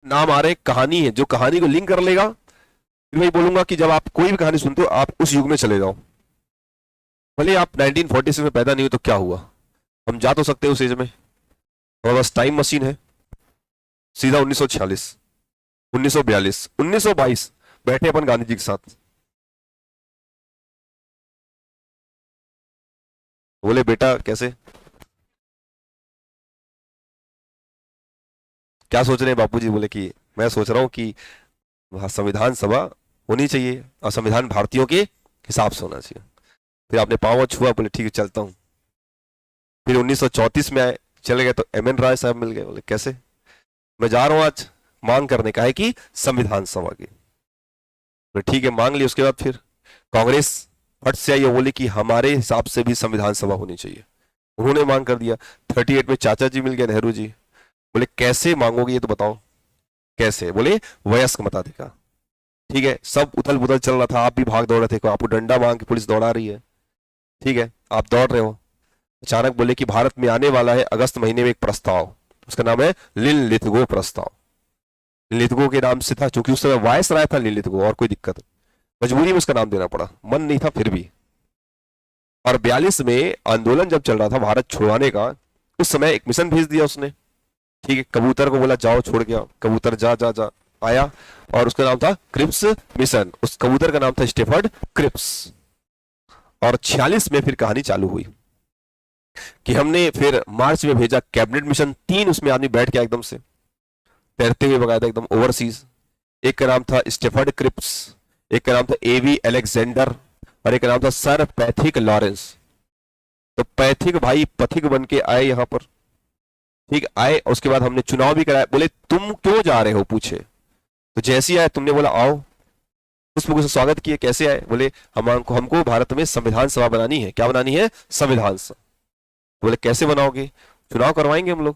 नाम आ रहे, कहानी है, जो कहानी को लिंक कर लेगा, फिर वही बोलूंगा कि जब आप कोई भी कहानी सुनते हो आप उस युग में चले जाओ। भले आप 1946 में पैदा नहीं हुए तो क्या हुआ, हम जा तो सकते हैं उस एज में। हमारे पास टाइम मशीन है, सीधा 1946, 1942, 1922 बैठे अपन गांधी जी के साथ। बोले बेटा कैसे, क्या सोच रहे हैं बापूजी? बोले कि मैं सोच रहा हूं कि संविधान सभा होनी चाहिए और संविधान भारतीयों के हिसाब से होना चाहिए। फिर आपने पाँव छुआ, बोले ठीक है चलता हूँ। फिर 1934 में आए, चले गए तो एम एन राय साहब मिल गए, बोले कैसे, मैं जा रहा हूँ आज मांग करने का है कि संविधान सभा की। बोले ठीक है, मांग ली। उसके बाद फिर कांग्रेस फट से आई और बोली कि हमारे हिसाब से भी संविधान सभा होनी चाहिए। उन्होंने मांग कर दिया। 38 में चाचा जी मिल गए, नेहरू जी। बोले कैसे मांगोगे ये तो बताओ कैसे? बोले वयस्क मताधिकार। ठीक है, सब उथल पुथल चल रहा था, आप भी भाग दौड़ रहे थे, आपको डंडा मांग के पुलिस दौड़ा रही है, ठीक है, आप दौड़ रहे हो। अचानक बोले कि भारत में आने वाला है अगस्त महीने में एक प्रस्ताव, उसका नाम है लिन-लिथगो प्रस्ताव। लिथगो के नाम से था क्योंकि उस समय वायस राय था लिन-लिथगो, और कोई दिक्कत नहीं, मजबूरी में उसका नाम देना पड़ा, मन नहीं था फिर भी। और 42 में आंदोलन जब चल रहा था भारत छुड़वाने का, उस समय एक मिशन भेज दिया उसने, ठीक है, कबूतर को बोला जाओ छोड़ के आओ, कबूतर जा जा जा आया, और उसका नाम था क्रिप्स मिशन। उस कबूतर का नाम था स्टेफर्ड क्रिप्स। और 46 में फिर कहानी चालू हुई कि हमने फिर मार्च में भेजा कैबिनेट मिशन, 3 उसमें आदमी बैठ गया एकदम से तैरते हुए बगाया था एकदम ओवरसीज। एक का नाम था स्टेफर्ड क्रिप्स, एक का नाम था एवी अलेक्जेंडर, और एक का नाम था सर पैथिक लॉरेंस। तो पैथिक भाई पथिक बन के आए यहाँ पर, ठीक आए। उसके बाद हमने चुनाव भी कराया। बोले तुम क्यों जा रहे हो पूछे, तो जैसे ही आए तुमने बोला आओ, पुष्प से स्वागत किए। कैसे आए? बोले हमको भारत में संविधान सभा बनानी है। क्या बनानी है? संविधान सभा। बोले कैसे बनाओगे? चुनाव करवाएंगे हम लोग।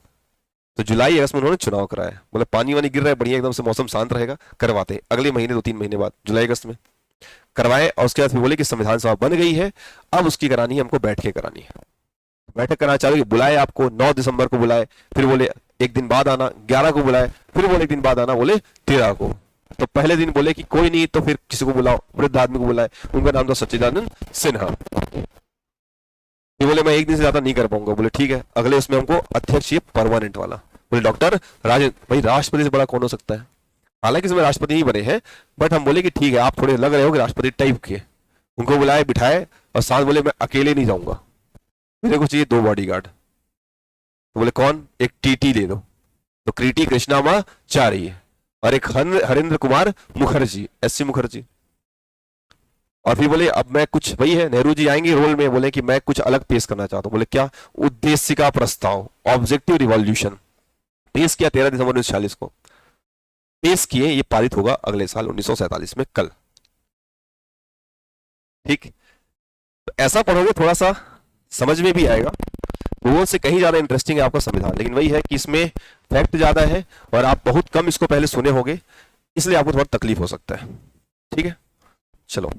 तो जुलाई अगस्त में उन्होंने चुनाव कराया। बोले पानी वानी गिर रहा है बढ़िया एकदम से, मौसम शांत रहेगा, करवाते हैं। अगले महीने 2-3 महीने बाद जुलाई अगस्त में करवाए। और उसके बाद फिर बोले कि संविधान सभा बन गई है, अब उसकी करानी है, हमको बैठ के करानी है। बैठक कराना चालू की, बुलाए आपको 9 दिसंबर को बुलाए, फिर बोले एक दिन बाद आना, 11 को बुलाए, फिर बोले एक दिन बाद आना, बोले 13 को। तो पहले दिन बोले कि कोई नहीं, तो फिर किसी को बुलाओ, वृद्ध आदमी को बुलाए, उनका नाम था सच्चिदानंद सिन्हा। बोले मैं एक दिन से ज्यादा नहीं कर पाऊंगा। बोले ठीक है, अगले उसमें हमको अध्यक्ष ये परमानेंट वाला। बोले डॉक्टर राजेंद्र भाई, राष्ट्रपति से बड़ा कौन हो सकता है? हालांकि इसमें राष्ट्रपति ही बने हैं, बट हम बोले कि ठीक है, आप थोड़े लग रहे हो कि राष्ट्रपति टाइप के। उनको बुलाए, बिठाए, और साथ बोले मैं अकेले नहीं जाऊंगा, मेरे को चाहिए 2 बॉडीगार्ड। तो बोले कौन? एक टीटी दे दो। तो कृति कृष्णामाचारी और एक हरेंद्र कुमार मुखर्जी, एससी मुखर्जी। और फिर बोले अब मैं कुछ, वही है नेहरू जी आएंगे रोल में, बोले कि मैं कुछ अलग पेश करना चाहता हूं। बोले क्या? उद्देश्य का प्रस्ताव, ऑब्जेक्टिव रिवॉल्यूशन पेश किया 13 दिसंबर 1946 को पेश किए। ये पारित होगा अगले साल 1947 में, कल। ठीक, तो ऐसा पढ़ोगे थोड़ा सा समझ में भी आएगा। भूगोल से कहीं ज्यादा इंटरेस्टिंग है आपका संविधान, लेकिन वही है कि इसमें फैक्ट ज्यादा है और आप बहुत कम इसको पहले सुने होंगे, इसलिए आपको थोड़ा तकलीफ हो सकता है। ठीक है, चलो।